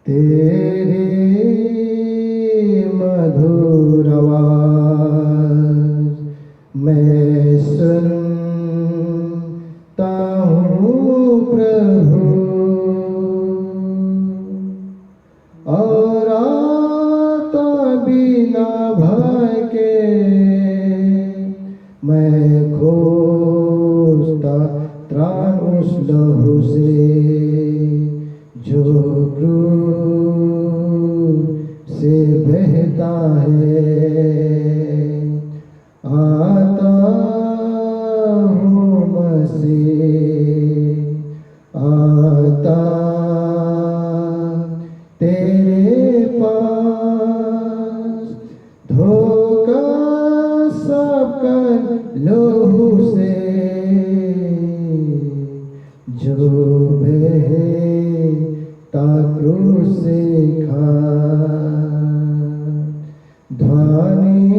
तेरे मधुर आवाज मैं सुनता हूँ प्रभु, और आता बिना भय के मैं खोजता त्राण उस लहू से जो क्रूर से बहता है। आता हूँ मसीह, आता तेरे पास, धोखा सब कर लहू से जो बहता क्रूस से खा। ध्वनि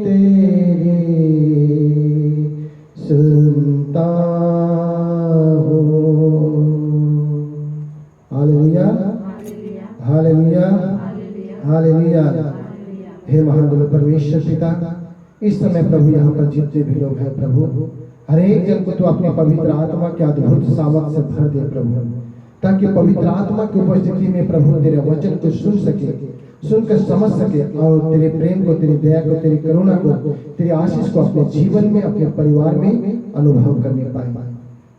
तेरी सुनता हूँ। Hallelujah, hallelujah, hallelujah. हे महान परमेश्वर पिता, इस समय प्रभु यहाँ पर जितने भी लोग हैं प्रभु, हर एक जन को तो अपने पवित्र आत्मा के अद्भुत सामर्थ से भर दे प्रभु, ताकि पवित्र आत्मा की उपस्थिति में प्रभु तेरे वचन को सुन सके, सुनकर समझ सके, और तेरे प्रेम को, तेरी दया को, तेरी करुणा को, तेरी आशीष को अपने जीवन में, अपने परिवार में अनुभव करने पाए।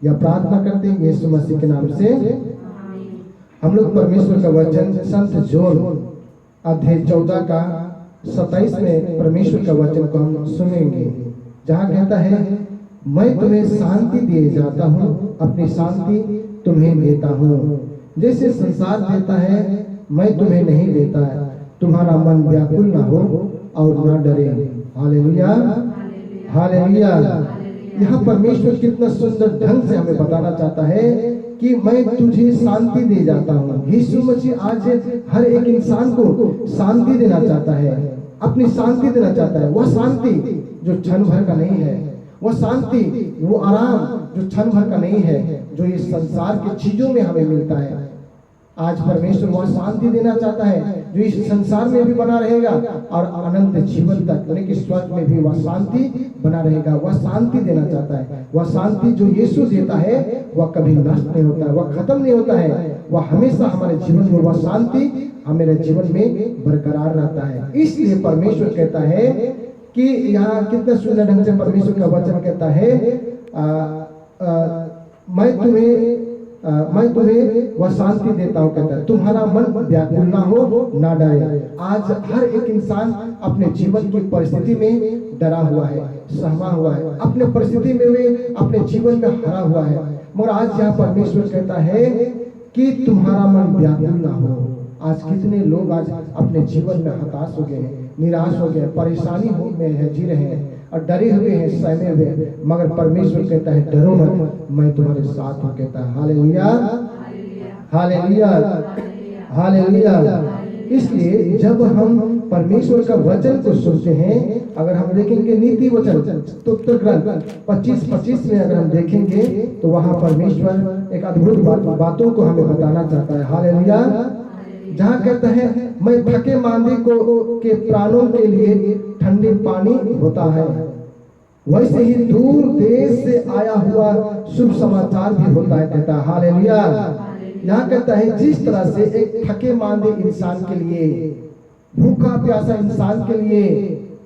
यह प्रार्थना करते हैं यीशु मसीह के नाम से। हम लोग परमेश्वर का वचन संत जोन अध्याय 14 का 27 में परमेश्वर का वचन को हम सुनेंगे, जहाँ कहता है, मैं तुम्हें शांति दिए जाता हूँ, अपनी शांति तुम्हें देता हूँ। जैसे संसार देता है मैं तुम्हें नहीं देता है। तुम्हारा मन व्याकुल ना हो और ना डरे। Hallelujah, hallelujah. यहाँ परमेश्वर कितना सुंदर ढंग से हमें बताना चाहता है कि मैं तुझे शांति दे जाता हूँ। यीशु मसीह आज हर एक इंसान को शांति देना चाहता है, अपनी शांति देना चाहता है। वह शांति जो क्षण भर का नहीं है, वह शांति, वो आराम जो क्षण भर का नहीं है, जो इस संसार की चीजों में हमें मिलता है। आज परमेश्वर वह शांति देना चाहता है जो इस संसार में भी बना रहेगा और अनंत जीवन तक, यानी कि स्वर्ग में भी वह शांति बना रहेगा। वह शांति देना चाहता है। वह शांति जो यीशु देता है वह कभी नष्ट नहीं होता है, वह खत्म नहीं होता है। वह हमेशा हमारे जीवन में, वह शांति हमारे जीवन में बरकरार रहता है। इसलिए परमेश्वर कहता है कि यहाँ कितना सुंदर ढंग से परमेश्वर का वचन कहता है, मैं तुम्हें वह शांति देता हूँ। कहता है तुम्हारा मन व्याकुल ना हो, ना डरे। आज हर एक इंसान अपने जीवन की परिस्थिति में डरा हुआ है, सहमा हुआ है, अपने परिस्थिति में वे अपने जीवन में हरा हुआ है। मगर आज यहाँ परमेश्वर कहता है कि तुम्हारा मन व्याकुल ना हो। आज कितने लोग आज अपने जीवन में हताश हो गए हैं, निराश हो गए, परेशानी में है, जी रहे हैं और डरे हुए हैं, सहमे हुए हैं। मगर परमेश्वर कहता है डरो मत, मैं तुम्हारे साथ हूँ। कहता है हालेलुया, हालेलुया, हालेलुया। इसलिए जब हम परमेश्वर का वचन को सुनते हैं, अगर हम देखेंगे नीति वचन स्तोत्र ग्रंथ 25:25 में अगर हम देखेंगे तो वहाँ परमेश्वर एक अद्भुत बातों को हमें बताना चाहता है। हालेलुया। जहाँ कहता है मैं थके मांदे को के प्राणों के लिए ठंडे पानी होता है, वैसे ही दूर देश से आया हुआ शुभ समाचार भी होता है। कहता है हालेलुया। यहाँ कहता है जिस तरह से एक थके मांदे इंसान के लिए, भूखा प्यासा इंसान के लिए,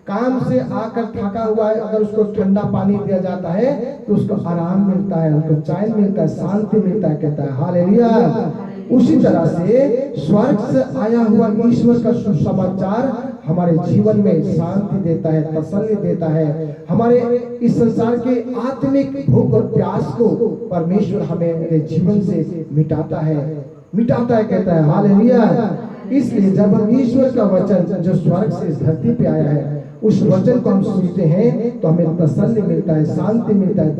काम से आकर थका हुआ है, अगर उसको ठंडा पानी दिया जाता है तो उसको आराम मिलता है, उसको चैन मिलता है, शांति मिलता है। कहता है हालेलुया। उसी तरह से स्वर्ग से आया हुआ ईश्वर का सुसमाचार हमारे जीवन में शांति देता है, तसल्ली देता है। हमारे इस संसार के आत्मिक भूख और प्यास को परमेश्वर हमें जीवन से मिटाता है, मिटाता है। कहता है हालेलुया। इसलिए जब हम ईश्वर का वचन जो स्वर्ग से इस धरती पे आया है, उस वचन को हम सुनते हैं तो हमें तसल्ली मिलता है, शांति मिलता है,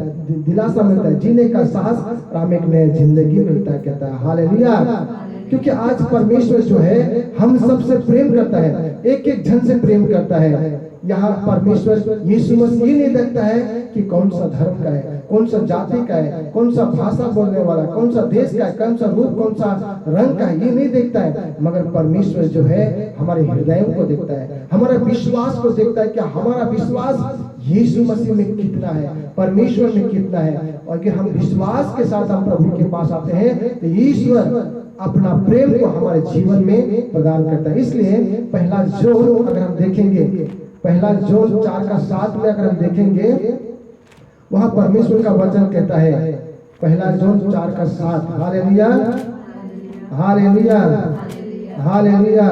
दिलासा मिलता है, जीने का साहस और हमें एक नई जिंदगी मिलता है। कहता है हालेलुया। क्योंकि आज परमेश्वर जो है हम सबसे प्रेम करता है, एक एक जन से प्रेम करता है। यहाँ परमेश्वर यीशु मसीह नहीं देखता है कि कौन सा धर्म का है, कौन सा जाति का है, कौन सा भाषा बोलने वाला, कौन सा देश का है, कौन सा रूप, कौन सा रंग का है, ये नहीं देखता है। मगर परमेश्वर जो है हमारे हृदयों को देखता है, हमारा विश्वास को देखता है कि हमारा विश्वास यीशु मसीह में कितना है, परमेश्वर में कितना है। और अगर हम विश्वास के साथ हम प्रभु के पास आते हैं तो ईश्वर अपना प्रेम को हमारे जीवन में प्रदान करता है। इसलिए पहला जोन अगर हम देखेंगे, पहला जोन 4:7 में अगर हम देखेंगे, वहां परमेश्वर का वचन कहता है, पहला जोन 4:7, हालेलुया हालेलुया हालेलुया।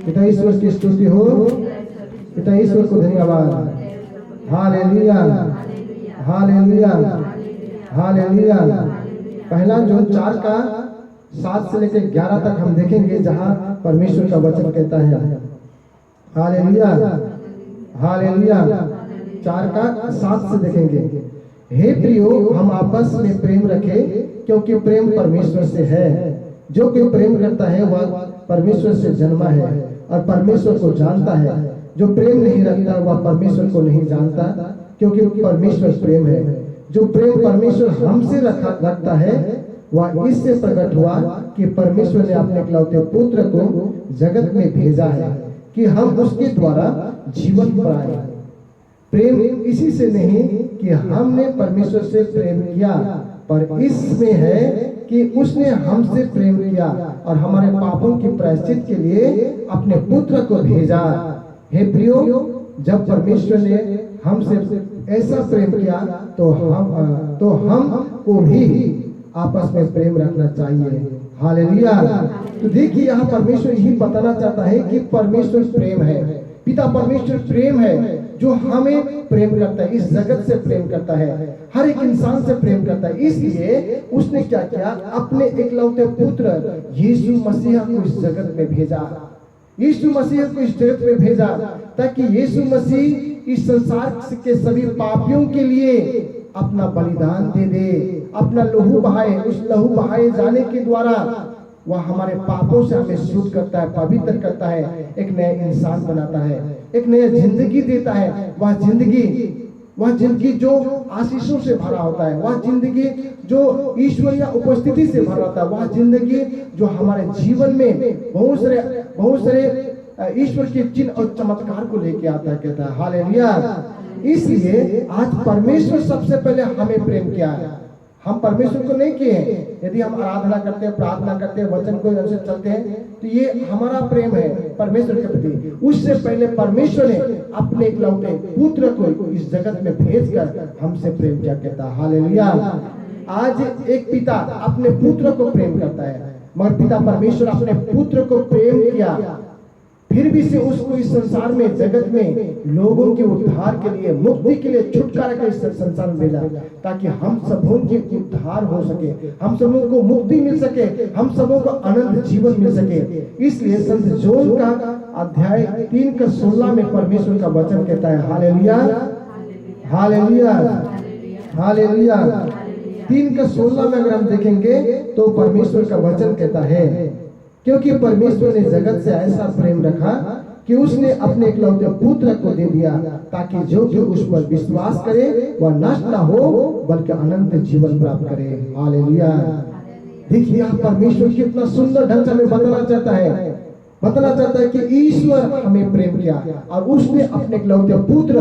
पिता ईश्वर की स्तुति हो, पिता ईश्वर को धन्यवाद। Hallelujah hallelujah hallelujah. पहला जोन 4:7 से लेकर 11 तक हम देखेंगे, जहां परमेश्वर का वचन कहता है, हालेलुया हालेलुया। 4:7 से देखेंगे, हे प्रियो हम आपस में प्रेम रखें, क्योंकि प्रेम परमेश्वर से है। जो कोई प्रेम करता है वह परमेश्वर से जन्मा है और परमेश्वर को जानता है। जो प्रेम नहीं रखता वह परमेश्वर को नहीं जानता, क्योंकि परमेश्वर प्रेम है। जो प्रेम परमेश्वर हमसे रखता है वह इससे प्रकट हुआ कि परमेश्वर ने अपने इकलौते पुत्र को जगत में भेजा है कि हम उसके द्वारा जीवन पाएं। प्रेम इसी से नहीं कि हमने परमेश्वर से प्रेम किया, पर इसमें है कि उसने हमसे प्रेम किया और हमारे पापों की प्रायश्चित के लिए अपने पुत्र को भेजा। हे प्रियो, जब परमेश्वर ने हमसे ऐसा प्रेम किया तो हम को भी आपस में प्रेम रखना चाहिए। हालेलुया। तो देखिए यहाँ परमेश्वर यही बताना चाहता है कि परमेश्वर प्रेम है। पिता परमेश्वर प्रेम है, जो हमें प्रेम करता है, इस जगत से प्रेम करता है, हर एक इंसान से प्रेम करता है। इसलिए उसने क्या किया, अपने इकलौते पुत्र यीशु मसीह को इस जगत में भेजा। यीशु मसीह को इस जगत में भेजा ताकि यीशु मसीह इस संसार के सभी पापियों के लिए अपना बलिदान दे दे, अपना लहू बहाए। उस लहू बहाए जाने के द्वारा वह हमारे पापों से हमें शुद्ध करता है, पवित्र करता है, एक नया इंसान बनाता है, एक नया जिंदगी देता है। वह जिंदगी जो आशीषों से भरा होता है, वह जिंदगी जो ईश्वरीय उपस्थिति से भरा होता है, वह जिंदगी जो हमारे जीवन में बहुत सारे ईश्वर के चिन्ह और चमत्कार को लेके आता है, कहता है हालेलुया। इसलिए आज परमेश्वर सबसे पहले हमें प्रेम किया है, हम परमेश्वर को नहीं किए हैं। यदि हम आराधना करते हैं, प्रार्थना करते हैं, वचन को अनुसार चलते हैं, तो ये हमारा प्रेम है परमेश्वर के प्रति। उससे पहले परमेश्वर ने अपने इकलौते पुत्र को इस जगत में भेजकर हमसे प्रेम किया, कहता है हालेलुया। आज एक पिता अपने पुत्र को प्रेम करता है, मगर पिता परमेश्वर अपने पुत्र को प्रेम किया, फिर भी से उसको इस संसार में, जगत में लोगों के उद्धार के लिए, मुक्ति के लिए, छुटकारा के इस संसार में भेजा, ताकि हम सबों के उद्धार हो सके, हम सबों को मुक्ति मिल सके, हम सबों को अनंत जीवन मिल सके। इसलिए संत जॉन का अध्याय 3:16 में परमेश्वर का वचन कहता है हालेलुया हालेलुया हालेलुया। 3:16 में अगर हम देखेंगे तो परमेश्वर का वचन कहता है, क्योंकि परमेश्वर ने जगत से ऐसा प्रेम रखा कि उसने अपने इकलौते पुत्र को दे दिया, ताकि जो उस पर विश्वास करे वह नष्ट ना हो बल्कि अनंत जीवन प्राप्त करे। हालेलुया। देखिए यहाँ परमेश्वर कितना सुंदर ढंग से हमें बताना चाहता है कि ईश्वर हमें प्रेम किया और उसने अपने इकलौते पुत्र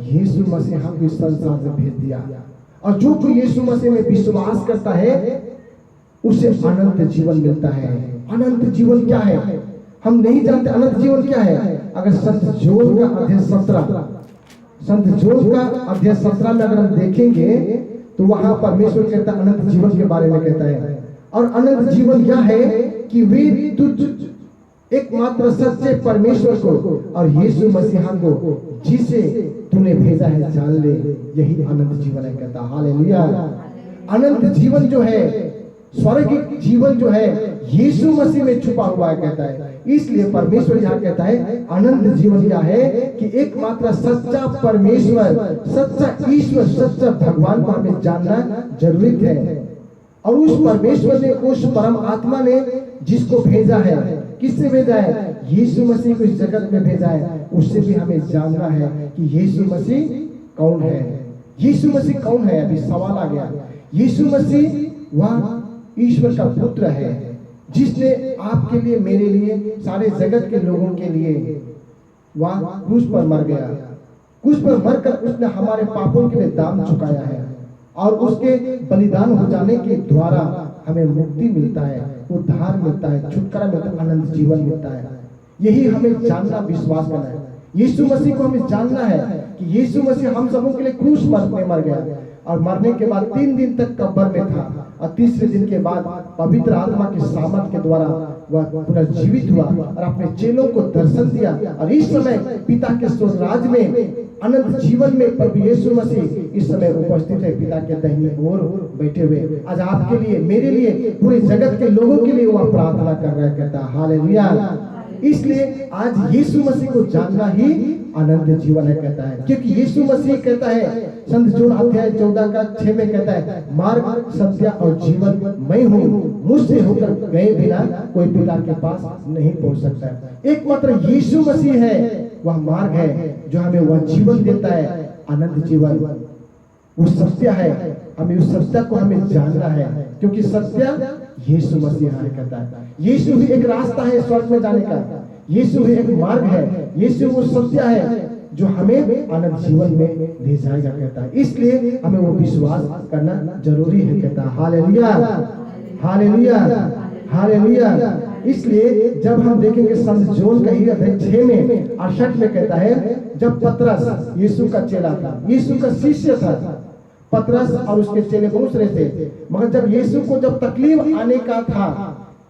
यीशु मसीह को इस संसार में भेज दिया, और जो कोई यीशु मसीह में विश्वास करता है उसे अनंत जीवन मिलता है। अनंत जीवन क्या है हम नहीं जानते, अनंत जीवन क्या है। अगर संत जॉन का अध्याय 17 में अगर हम देखेंगे तो वहां परमेश्वर कहता है, अनंत जीवन के बारे में कहता है, और अनंत जीवन यह है कि वे तुझ एकमात्र सच्चे परमेश्वर को और यीशु मसीह को जिसे तूने भेजा है जान ले, यही अनंत जीवन है, कहता हालेलुया। अनंत जीवन जो है, स्वर्गिक जीवन जो है, यीशु मसीह में छुपा हुआ है, कहता है। इसलिए परमेश्वर यहाँ कहता है अनंत जीवन क्या है कि एकमात्र सच्चा परमेश्वर, सच्चा ईश्वर, सच्चा भगवान को हमें जानना जरूरी है। और उस परमेश्वर ने, उस परम आत्मा ने जिसको भेजा है, किससे भेजा है, यीशु मसीह को इस जगत में भेजा है, उससे भी हमें जानना है कि यीशु मसीह कौन है। यीशु मसीह कौन है? अभी सवाल आ गया। यीशु मसीह वह ईश्वर का पुत्र है जिसने आपके लिए, मेरे लिए, सारे जगत के लोगों के लिए वह क्रूस पर मर गया। क्रूस पर मरकर उसने हमारे पापों के लिए दाम चुकाया है और उसके बलिदान हो जाने के द्वारा हमें मुक्ति मिलता है, उद्धार मिलता है, छुटकारा मिलता है, अनंत जीवन मिलता है। यही हमें जानना, विश्वास करना है। यीशु मसीह को हमें जानना है कि यीशु मसीह हम सबों के लिए क्रूस पर मर गया और मरने के बाद 3 दिन तक कब्र में था और तीसरे दिन के बाद पवित्र आत्मा के सामर्थ के द्वारा वह पुनर्जीवित हुआ और अपने चेलों को दर्शन दिया और इस समय पिता के स्वर्गराज में, अनंत जीवन में प्रभु यीशु मसीह इस समय उपस्थित है, पिता के दाहिनी ओर बैठे हुए। आज आपके लिए, मेरे लिए, पूरे जगत के लोगों के लिए वह प्रार्थना कर रहा है, कहता है हालेलुया। इसलिए आज यीशु मसीह को जानना ही अनंत जीवन है, कहता है, क्योंकि यीशु मसीह कहता है, संत जॉन अध्याय 14 का 6 में कहता है, मार्ग, सत्य और जीवन मैं हूँ, मुझसे होकर गए बिना कोई पिता के पास नहीं पहुंच सकता है। एकमात्र यीशु मसीह है, वह मार्ग है जो हमें वह जीवन देता है, अनंत जीवन। वो सत्य है, हमें उस सत्य को हमें जानना है, क्योंकि सत्य यीशु मसीह है, कहता है। यीशु ही एक रास्ता है स्वर्ग में जाने का, यीशु ही एक मार्ग है, यीशु वो सत्य है जो हमें अनंत जीवन में ले जाएगा, कहता है। इसलिए हमें वो विश्वास करना जरूरी है, कहता है हालेलुया, हालेलुया, हालेलुया। इसलिए जब हम देखेंगे संत जॉन का ही अध्याय 6 में 68 में कहता है, जब पतरस यीशु का चेला था, यीशु का शिष्य था, पतरस और उसके चेले बहुत रहे थे, मगर जब यीशु को जब तकलीफ आने का था,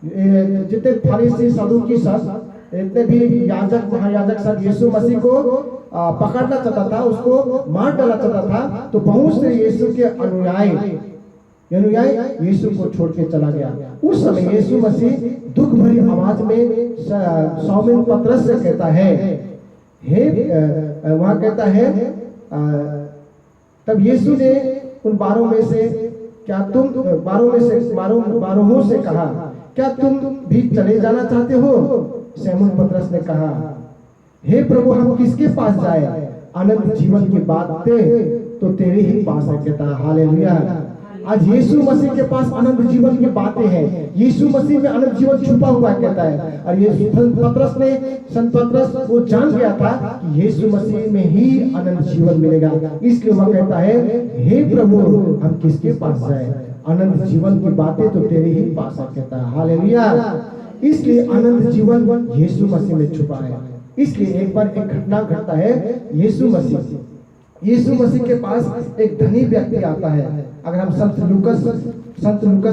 जितने फरीसी, सदूकी सब, इतने भी याजक, महायाजक सब यीशु मसीह को पकड़ना चाहता था, उसको मार डालना चाहता था, तो बहुत से यीशु के अनुयायी यीशु को छोड़ के चला गया। उस समय यीशु मसीह दुख भरी आवाज में शाऊल पतरस से कहता है, वहां कहता है, तब यीशु ने उन 12 में से क्या तुम 12 से कहा, क्या तुम भी चले जाना चाहते हो? शमूएल पतरस ने कहा, हे प्रभु, हम किसके पास जाए? अनंत जीवन की बातें तो तेरे ही पास है, कहता है हालेलुया। आज यीशु मसीह के पास अनंत जीवन की बातें हैं, यीशु मसीह में अनंत जीवन छुपा हुआ है, कहता है। और ये संत पतरस वो जान गया था कि यीशु मसीह में ही अनंत जीवन मिलेगा, इसलिए वह कहता है, हे प्रभु, हम किसके पास जाए? अनंत जीवन की बातें तो तेरे ही पास है, कहता है हालेलुया। इसलिए अनंत जीवन यीशु मसीह में छुपा है। इसलिए एक बार एक घटना घटता है, यीशु मसीह के पास एक धनी व्यक्ति आता है। अगर हम संत लूकस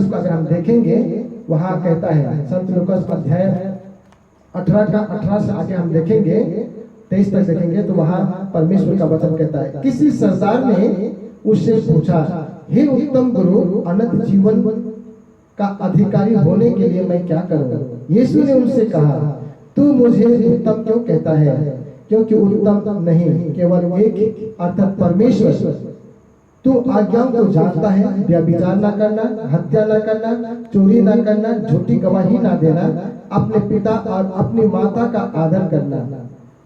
को अगर हम देखेंगे, वहां कहता है, संत लूकस अध्याय 18 का 18 से आगे हम देखेंगे, 23 तक देखेंगे, तो वहां परमेश्वर का वचन कहता है, किसी सरदार ने उससे पूछा, हे उत्तम गुरु, अनंत जीवन का अधिकारी होने के लिए मैं क्या करूं? यीशु ने उनसे कहा, तू मुझे उत्तम क्यों कहता है? क्योंकि उत्तम नहीं, केवल एक, अर्थात परमेश्वर। तू आज्ञाओं को जानता है, व्यभिचार न करना, हत्या न करना, चोरी न करना, झूठी गवाही न देना, अपने पिता और अपनी माता का आदर करना।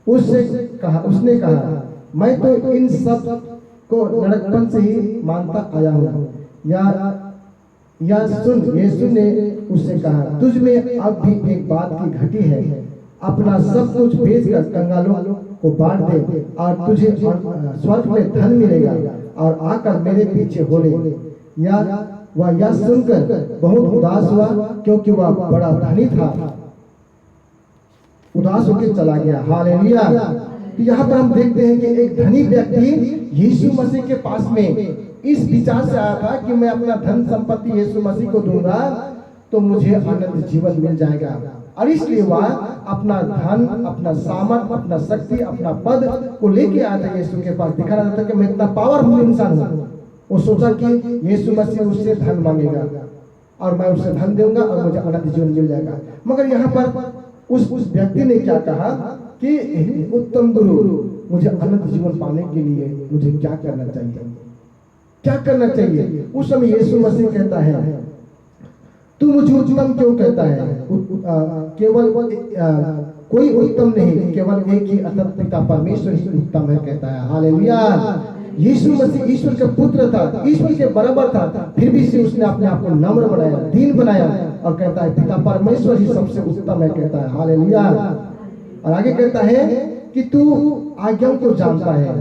उसने कहा, मैं तो इन सब को लड़कपन से ही मानता आया हूँ। या सुन, यीशु ने उससे कहा, तुझ में अब भी एक बात की घटी है, अपना सब कुछ बेचकर कंगालों को बांट दे और तुझे स्वर्ग में धन मिलेगा, और आकर मेरे पीछे हो ले। यह सुनकर बहुत उदास हुआ, क्योंकि वह बड़ा धनी था, उदास होकर चला गया। हालेलुया। तो यहाँ पर हम देखते हैं कि एक धनी व्यक्ति यीशु मसीह के पास में इस विचार से आया था कि मैं अपना धन संपत्ति यीशु मसीह को दूंगा तो मुझे अनंत जीवन मिल जाएगा, और इसलिए वह अपना धन, अपना सामर्थ, अपना शक्ति, अपना पद को लेके आया था यीशु के पास, दिखा रहा था कि मैं इतना पावरफुल इंसान हूँ। वो सोचा कि यीशु मसीह उससे धन मांगेगा और मैं उसे धन दूंगा और मुझे अनंत जीवन मिल जाएगा। मगर यहाँ पर उस व्यक्ति ने क्या कहा कि उत्तम गुरु, मुझे अनंत जीवन पाने के लिए मुझे क्या करना चाहिए, क्या करना चाहिए? उस समय यीशु मसीह कहता है, तू मुझे उत्तम क्यों कहता है? केवल कोई उत्तम नहीं, केवल एक ही, अर्थात पिता परमेश्वर ही उत्तम है, कहता है हालेलुया। यीशु मसीह ईश्वर का पुत्र था, ईश्वर के बराबर था, फिर भी से उसने अपने आप को नम्र बनाया, दीन बनाया और कहता है पिता परमेश्वर ही सबसे उत्तम है, कहता है हालेलुया। और आगे कहता है कि तू आज्ञाओं को जानता है।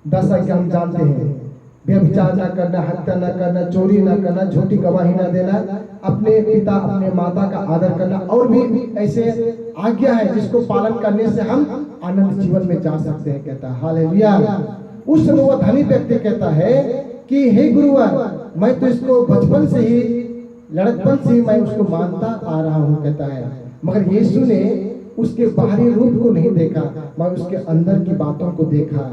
10 आज्ञा हम जानते हैं, व्यभिचार ना करना, हत्या ना करना, चोरी ना करना, झूठी गवाही ना देना, अपने पिता अपने माता का आदर करना, और भी ऐसे आज्ञा है जिसको पालन करने से हम आनंद जीवन में जा सकते हैं, कहता है हालेलुया। उस समय वह धनी व्यक्ति कहता है कि हे गुरुवर, मैं तो इसको बचपन से ही, लड़कपन से ही मैं उसको मानता आ रहा हूँ, कहता है, मगर यीशु ने उसके बाहरी रूप को नहीं देखा, मगर उसके अंदर की बातों को देखा,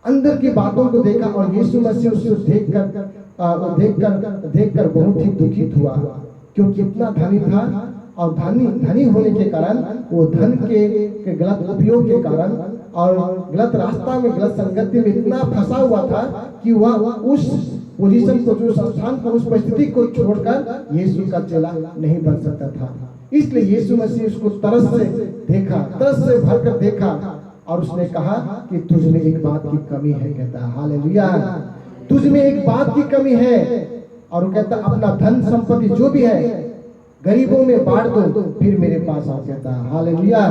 अंदर की बातों को देखा। और यीशु मसीह उसको देखकर बहुत ही दुखित हुआ, क्योंकि इतना धनी था और धनी होने के कारण, वो धन के गलत उपयोग के कारण और गलत रास्ता में, गलत संगति में इतना फंसा हुआ था कि वह उस पोजीशन को, जो स्थान को, उस परिस्थिति को छोड़कर यीशु का चेला नहीं बन सकता था। इसलिए यीशु मसीह उसको तरस से देखा, तरस से भरकर देखा और उसने कहा कि तुझ में एक बात की कमी है, कहता है हालेलुया, तुझ में एक बात की कमी है। और वो कहता अपना धन संपत्ति जो भी है गरीबों में बांट दो, फिर मेरे पास आओ, कहता है हालेलुया।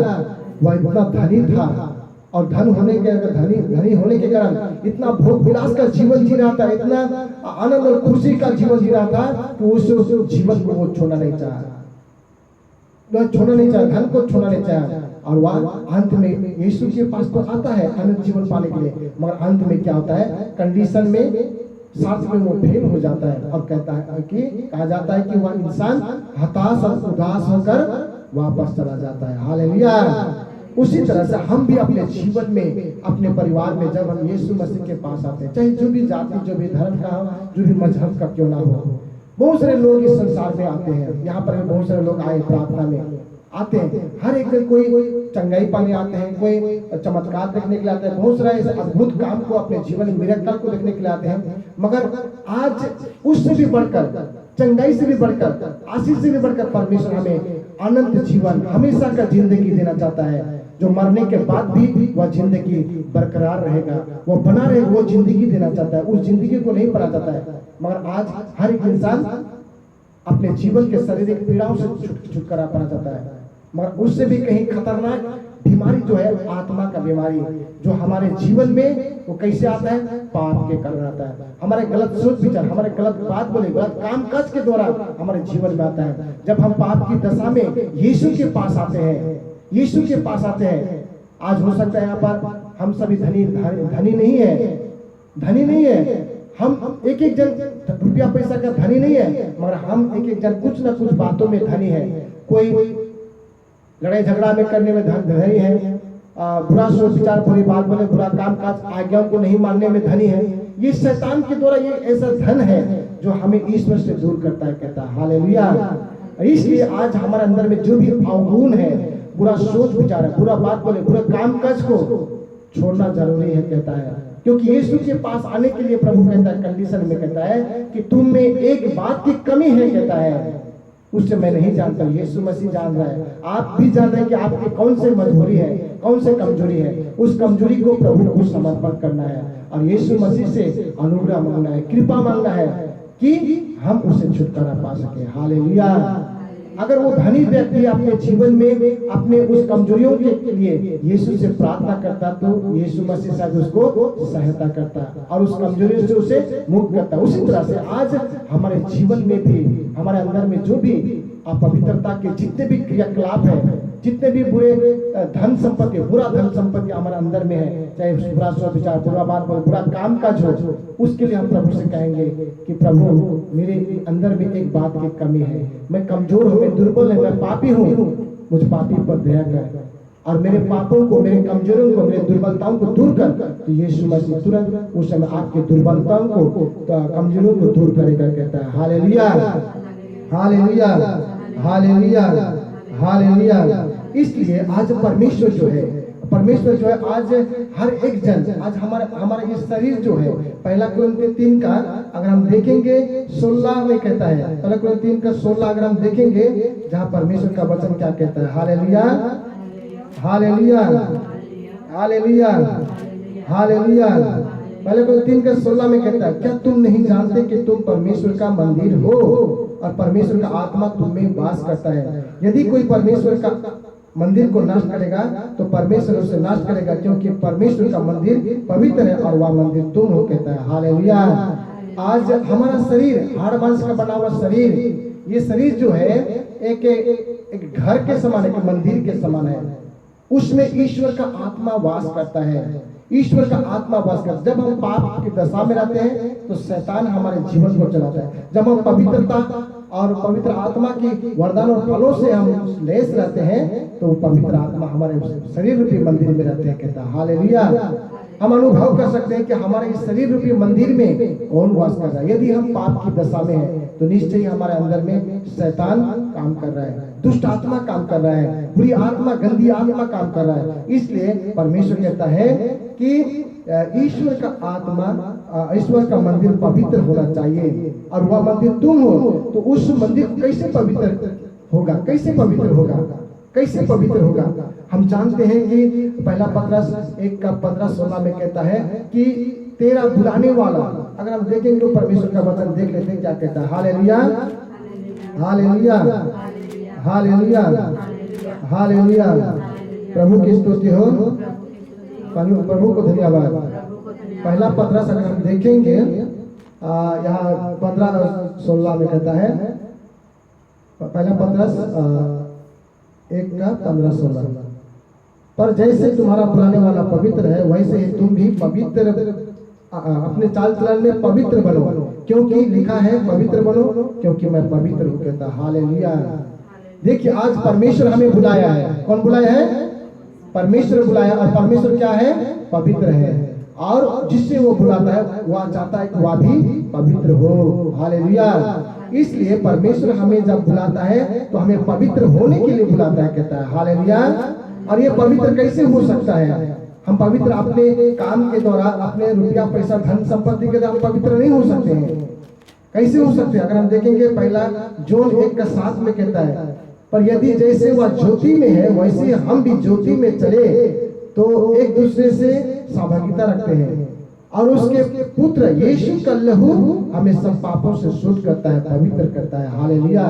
वह इतना धनी था और धनी होने के कारण इतना भोग विलास का जीवन जी रहा था, इतना आनंद और खुशी का जीवन जी रहा था कि उस जीवन को वो छोड़ना नहीं चाहा, धन को छोड़ना नहीं चाहा। और वह अंत में यीशु के पास तो आता है अनंत जीवन पाने के लिए, मगर अंत में क्या होता है, कंडीशन में, साथ में वो फेल हो जाता है। और कहता है कि कहा जाता है कि वह इंसान हताश और उदास होकर वापस चला जाता है, हालेलुया। उसी तरह से हम भी अपने जीवन में, अपने परिवार में, जब हम यीशु मसीह के पास आते हैं, चाहे जो भी जाति, जो भी धर्म का हो, जो भी मजहब का क्यों ना हो, बहुत सारे लोग इस संसार में आते हैं। यहाँ पर बहुत सारे लोग आए प्रार्थना में आते हैं, हर एक दिन कोई चंगाई पाने आते हैं, कोई चमत्कार देखने के लिए आते हैं, बहुत सारे ऐसे अद्भुत काम को अपने जीवन में, मिरेकल को देखने के लिए आते हैं। मगर आज उससे भी बढ़कर, चंगाई से भी बढ़कर, आशीष से भी बढ़कर परमेश्वर हमें अनंत जीवन, हमेशा का जिंदगी देना चाहता है, जो मरने के बाद भी वह जिंदगी बरकरार रहेगा, वो बना रहे, वो जिंदगी देना चाहता है, उस जिंदगी को नहीं पाना चाहता है। मगर आज हर एक इंसान अपने जीवन के शारीरिक पीड़ाओं से छुटकारा पाना चाहता है, मगर उससे भी कहीं खतरनाक बीमारी जो है, आत्मा का बीमारी, जो हमारे जीवन में वो कैसे आता है, पाप के कारण आता है। हमारे गलत सोच विचार, हमारे गलत बात बोले, गलत काम काज के द्वारा हमारे जीवन में आता है। जब हम पाप की दशा में यीशु के पास आते हैं, यीशु के पास आते हैं, आज हो सकता है यहाँ पर हम सभी धनी नहीं है, हम एक जन रुपया पैसा का धनी नहीं है, मगर हम एक जन कुछ न कुछ बातों में धनी है। कोई लड़ाई झगड़ा में करने में धनी है, बुरा सोच विचार, बुरी बात बोले, बुरा काम काज, आज्ञाओं को नहीं मानने में धनी है। ये शैतान के द्वारा ये ऐसा धन है जो हमें ईश्वर से दूर करता है, कहता है हालेलुया। इसलिए आज हमारे अंदर में जो भी अवगुण है, बुरा सोच विचार है, बुरा बात बोले, बुरा काम काज को छोड़ना जरूरी है, कहता है। क्योंकि यीशु के पास आने के लिए प्रभु कहता है, कंडीशन में कहता है कि तुम में एक बात की कमी है, कहता है, उससे मैं नहीं जानता, यीशु मसीह जान रहा है। आप भी जान रहे हैं कि आपकी कौन से मजबूरी है, कौन से कमजोरी है। उस कमजोरी को प्रभु को समर्पण करना है और यीशु मसीह से अनुग्रह मांगना है, कृपा मांगना है कि हम उसे छुटकारा पा सके, हालेलुया। अगर वो धनी व्यक्ति अपने जीवन में अपने उस कमजोरियों के लिए यीशु से प्रार्थना करता, तो यीशु मसीह शायद उसको सहायता करता और उस कमजोरी से उसे मुक्त करता। उसी तरह से आज हमारे जीवन में भी, हमारे अंदर में जो भी अपवित्रता के जितने भी क्रियाकलाप है, जितने भी बुरे धन संपत्ति, बुरा धन संपत्ति हमारे अंदर में है, चाहे बुरा सोच विचार, बुरा बात, बुरा काम काज हो, उसके लिए हम प्रभु से कहेंगे कि प्रभु मेरे अंदर में एक बात की कमी है, मैं कमजोर हूँ, मैं दुर्बल है, मैं पापी हूँ, मुझ पापी पर दया कर और मेरे पापों को, मेरे कमजोरियों को, मेरे दुर्बलताओं को दूर कर। तो यीशु मसीह तुरंत उस समय आपके दुर्बलताओं को, कमजोरियों को दूर करेगा, कहता है हालेलुया, हालेलुया, हालेलुया, हालेलुया। इसलिए आज परमेश्वर जो है आज हर एक जन, आज हमारा ये शरीर जो है, पहला कुरिन्थियों 3 का अगर हम देखेंगे 16 में कहता है, पहला कुरिन्थियों 3 का 16 अगर हम देखेंगे, जहाँ परमेश्वर का वचन क्या कहता है, हालेलुया, हालेलुया, हालेलुया, हालेलुया, पहले को 3:16 में कहता है, क्या तुम नहीं जानते कि तुम परमेश्वर का मंदिर हो और परमेश्वर का आत्मा तुम में वास करता है। यदि कोई परमेश्वर का मंदिर को नष्ट करेगा तो परमेश्वर उसे नष्ट करेगा, क्योंकि परमेश्वर का मंदिर पवित्र है और वह मंदिर तुम हो, कहता है। हालेलुया। आज हमारा शरीर, हाड़ मांस का बना हुआ शरीर, ये शरीर जो है एक घर के समान है, एक मंदिर के समान है। उसमें ईश्वर का आत्मा वास करता है। ईश्वर का आत्मा वास करता है। जब हम पाप की दशा में रहते हैं तो शैतान हमारे जीवन को चलाता है। जब हम पवित्रता और पवित्र आत्मा की वरदान और फलों से हम लेस रहते हैं तो पवित्र आत्मा हमारे शरीर रूपी मंदिर में रहते हैं, कहता है। हालेलुया। हम अनुभव कर सकते हैं कि हमारे इस शरीर रूपी मंदिर में कौन वास कर रहा है। यदि हम पाप की दशा में हैं तो निश्चय ही हमारे अंदर में शैतान काम कर रहा है, दुष्ट आत्मा काम कर रहा है, बुरी आत्मा, गंदी आत्मा काम कर रहा है। इसलिए परमेश्वर कहता है कि ईश्वर का आत्मा, ईश्वर का मंदिर पवित्र होना चाहिए और वह मंदिर तुम हो। तो उस मंदिर कैसे पवित्र होगा? कैसे पवित्र होगा? कैसे पवित्र होगा? हम जानते हैं कि पहला पत्रस 1:15-16 में कहता है कि तेरा बुलाने वाला, अगर हम देखेंगे तो परमेश्वर का वचन देख लेते हैं क्या कहता है। Hallelujah, hallelujah, hallelujah, hallelujah. प्रभु की स्तुति हो, प्रभु को धन्यवाद। पहला पत्रस अगर हम देखेंगे यहाँ 15-16 में कहता है, पहला पत्रस 1:15-16, पर जैसे तुम्हारा बुलाने वाला पवित्र है वैसे ही तुम भी पवित्र अपने चाल चलन में पवित्र बनो, क्योंकि लिखा है पवित्र बनो क्योंकि मैं पवित्र हूँ, कहता। हालेलुया। देखिए आज परमेश्वर हमें बुलाया है। कौन बुलाया है? परमेश्वर बुलाया। और परमेश्वर क्या है? पवित्र है। और जिससे वो बुलाता है वह चाहता है कि वह भी पवित्र हो। हालेलुया। इसलिए परमेश्वर हमें जब बुलाता है तो हमें पवित्र होने के लिए बुलाता है, कहता है। हालेलुया। और ये पवित्र कैसे हो सकता है? हम पवित्र अपने काम के द्वारा, अपने रुपया पैसा धन संपत्ति के द्वारा हम पवित्र नहीं हो सकते हैं। कैसे हो सकते हैं? अगर हम देखेंगे पहला जोन 1:7 में कहता है, पर यदि जैसे वह ज्योति में है वैसे हम भी ज्योति में चले तो एक दूसरे से सहभागिता रखते हैं और उसके पुत्र यीशु का लहू हमें सब पापों से शुद्ध करता है, पवित्र करता है। हालेलुया।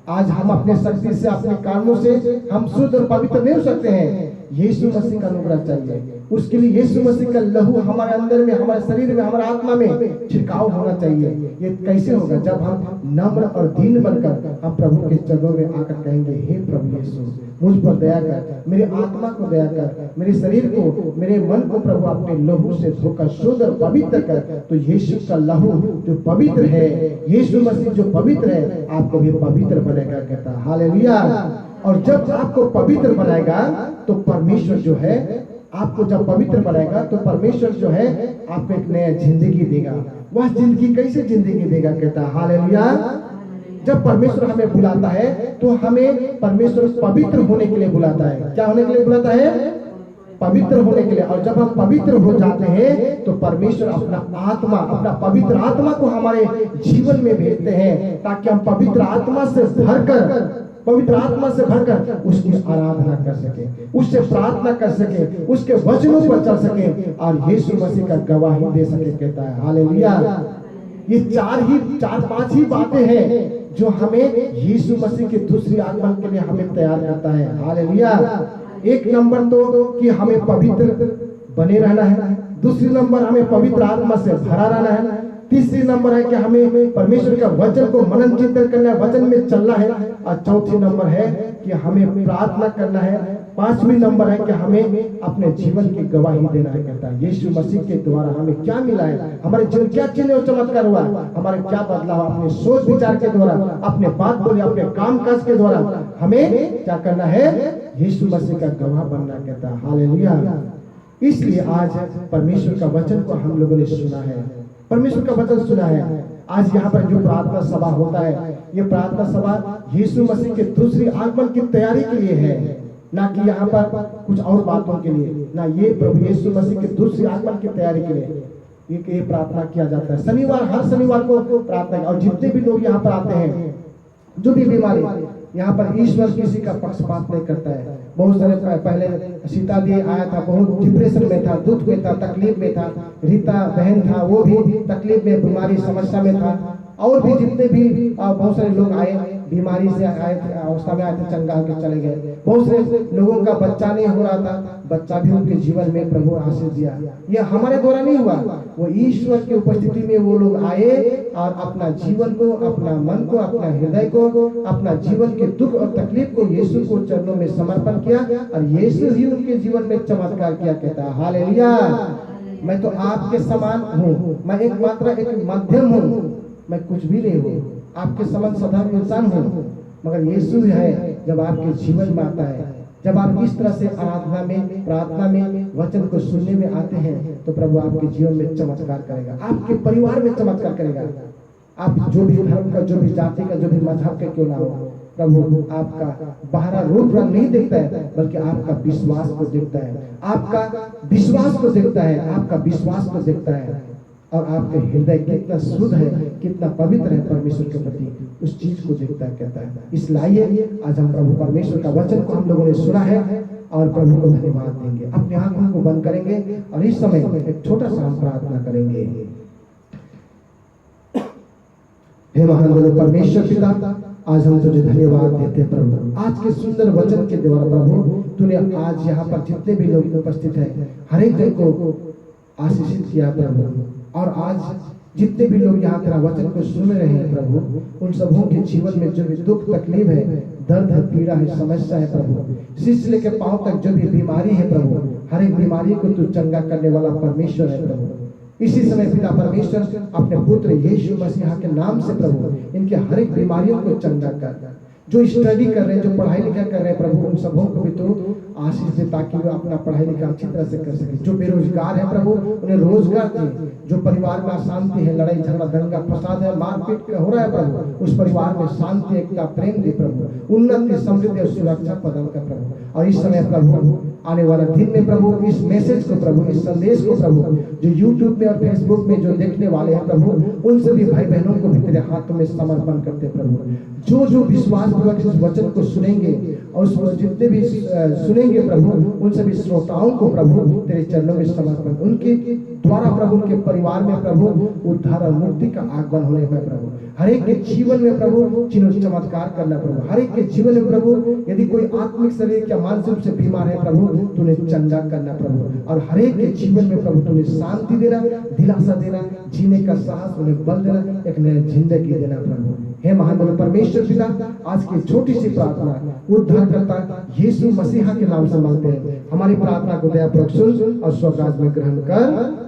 आज हम अपने शक्ति से, अपने कामों से हम शुद्ध और पवित्र नहीं हो सकते हैं। यीशु मसीह का अनुग्रह चाहिए। उसके लिए यीशु मसीह का लहू हमारे अंदर में, हमारे शरीर में, हमारे आत्मा में छिड़काव होना चाहिए। ये कैसे होगा? जब हम नम्र और दीन बनकर हम प्रभु के चरणों में आकर कहेंगे, हे प्रभु यीशु मुझ पर दया कर, मेरी आत्मा को दया कर, मेरे शरीर को, मेरे मन को प्रभु अपने लहू से धोकर शुद्ध और पवित्र कर। तो यीशु का लहू जो पवित्र है, यीशु मसीह जो पवित्र है, आपको भी पवित्र बनेगा, कहता। हालेलुया। और जब आपको पवित्र बनाएगा तो परमेश्वर जो है, आपको जब पवित्र बनाएगा तो परमेश्वर जो है आपको एक नया जिंदगी देगा। वह जिंदगी कैसे जिंदगी देगा, कहता। हालेलुया। जब परमेश्वर हमें बुलाता है तो हमें परमेश्वर पवित्र होने के लिए बुलाता है। क्या होने के लिए बुलाता है? पवित्र होने के लिए। और जब हम पवित्र हो जाते हैं तो परमेश्वर अपना आत्मा, अपना पवित्र आत्मा को हमारे जीवन में भेजते हैं ताकि हम पवित्र आत्मा से भरकर, पवित्र आत्मा से भरकर उसकी आराधना कर सके, उससे प्रार्थना कर सके, उसके वचनों पर चल सके और यीशु मसीह का गवाही दे सके, कहता है। हालेलुया। ये 4-5 ही बातें हैं जो हमें यीशु मसीह के दूसरी आगमन के लिए हमें तैयार करता है। हालेलुया। एक नंबर तो कि हमें पवित्र बने रहना है, दूसरी नंबर हमें पवित्र आत्मा से भरा रहना है, तीसरी नंबर है कि हमें परमेश्वर का वचन को मनन चिंतन करना है, वचन में चलना है, और चौथी नंबर है कि हमें प्रार्थना करना है, पांचवी नंबर है कि हमें अपने जीवन की गवाही देना है, कहता है। यीशु मसीह के द्वारा हमें क्या मिला है, हमारे जीवन क्या चिन्ह और चमत्कार हुआ, हमारे क्या बदलाव, अपने सोच विचार के द्वारा, अपने बात बोले, अपने काम काज के द्वारा हमें क्या करना है? यीशु मसीह का गवाह बनना, कहता है। हालेलुया। इसलिए आज परमेश्वर का वचन को हम लोगों ने सुना है, परमेश्वर का वचन सुना है। आज यहाँ पर जो प्रार्थना सभा होता है, ये प्रार्थना सभा यीशु मसीह के दूसरी आगमन की तैयारी के लिए है, ना कि यहाँ पर कुछ और बातों के लिए, ना ये प्रभु यीशु मसीह के दूसरी आगमन की तैयारी के लिए ये प्रार्थना किया जाता है। शनिवार, हर शनिवार को प्रार्थना, और जितने भी लोग यहाँ पर आते हैं, जो भी बीमारी, यहाँ पर ईश्वर किसी का पक्षपात नहीं करता है। बहुत सारे पहले सीता दी आया था, बहुत डिप्रेशन में था, दुख में था, तकलीफ में था। रीता बहन था, वो भी तकलीफ में, बीमारी, समस्या में था। और भी जितने भी बहुत सारे लोग आए, बीमारी से आए थे, अवस्था में आए थे, चंगा होकर चले गए। बहुत से लोगों का बच्चा नहीं हो रहा था, बच्चा भी उनके जीवन में प्रभु आशीष दिया। ये हमारे द्वारा नहीं हुआ, वो ईश्वर की उपस्थिति में वो लोग आए और अपना जीवन को, अपना मन को, अपना हृदय को, अपना जीवन के दुख और तकलीफ को यीशु को चरणों में समर्पण किया और यीशु ही उनके जीवन में चमत्कार किया। कहता है हालेलुया, मैं तो आपके समान हूँ, मैं एक मात्र एक माध्यम हूँ, मैं कुछ भी नहीं हूँ, आपके समान साधारण इंसान हूँ, मगर यीशु है जब आपके जीवन में आता है, जब आप इस तरह से आराधना में, प्रार्थना में, वचन को सुनने में आते हैं, तो प्रभु आपके जीवन में चमत्कार करेगा, आपके परिवार में चमत्कार करेगा। आप जो भी धर्म का, जो भी जाति का, जो भी मजहब का क्यों ना हो, प्रभु आपका बाहरा रूप रंग नहीं देखता है, बल्कि आपका विश्वास को देखता है, आपका विश्वास को देखता है, आपका विश्वास को देखता है, और आपके हृदय कितना शुद्ध है, कितना पवित्र है परमेश्वर के प्रति, उस चीज को देखता है। कहता है इसलिए आज हम प्रभु परमेश्वर का वचन को हम लोगों ने सुना है और प्रभु को धन्यवाद देंगे। अपने आंखों को बंद करेंगे और इस समय एक छोटा सा हम प्रार्थना करेंगे। हे महान परमेश्वर पिता, आज हम तुझे धन्यवाद देते हैं प्रभु, आज के सुंदर वचन के द्वारा प्रभु तूने आज यहाँ पर जितने भी लोग उपस्थित हैं हर एक जन को आशीषित किया प्रभु, और आज जितने भी लोग यहाँ तेरा वचन को सुन रहे हैं प्रभु, उन सबों के जीवन में जो भी दुख तकलीफ है, दर्द है, पीड़ा है, समस्या है प्रभु, शीश लेके पांव तक जो भी बीमारी है प्रभु, हर एक बीमारी को तू चंगा करने वाला परमेश्वर है प्रभु। इसी समय पिता परमेश्वर अपने पुत्र यीशु मसीह के नाम से प्रभु इनके हर एक बीमारियों को चंगा कर, जो स्टडी कर रहे हैं, जो पढ़ाई लिखाई कर रहे हैं प्रभु, उन सबों को भी तो आशीष दे ताकि वो अपना पढ़ाई लिखाई अच्छी तरह से कर सके। जो बेरोजगार है प्रभु उन्हें रोजगार दे, जो परिवार में अशांति है, लड़ाई झगड़ा दंगा फसाद है, मारपीट हो रहा है प्रभु, उस परिवार में शांति, एकता, प्रेम दे प्रभु, उन्नति, समृद्धि और सुरक्षा प्रदान कर प्रभु। और इस समय प्रभु आने वाला दिन में प्रभु इस मैसेज को प्रभु, इस संदेश को प्रभु, जो यूट्यूब में और फेसबुक में जो देखने वाले हैं प्रभु, उन सभी भाई बहनों को भी तेरे हाथों में समर्पण करते प्रभु। जो जो विश्वास पूर्वक इस वचन को सुनेंगे और जितने भी सुनेंगे प्रभु, उन सभी श्रोताओं को प्रभु तेरे चरणों में समर्पण, उनके द्वारा प्रभु उनके परिवार में प्रभु उद्धार और मुक्ति का आगमन होने में प्रभु, हर एक के जीवन में प्रभु चिन्ह चमत्कार करना प्रभु, हर एक के जीवन में प्रभु यदि कोई आत्मिक शरीर या मानसिक रूप से बीमार है प्रभु तूने चंगा करना प्रभु, और हर एक के जीवन में प्रभु तूने शांति देना, दिलासा देना, जीने का साहस, उन्हें बल देना, एक नया जिंदगी देना प्रभु। हे महान परमेश्वर पिता, आज की छोटी सी प्रार्थना उद्धारकर्ता यीशु मसीहा के नाम से मांगते हैं। हमारी प्रार्थना को दयापूर्वक सुन और स्वर्ग राज्य में ग्रहण कर।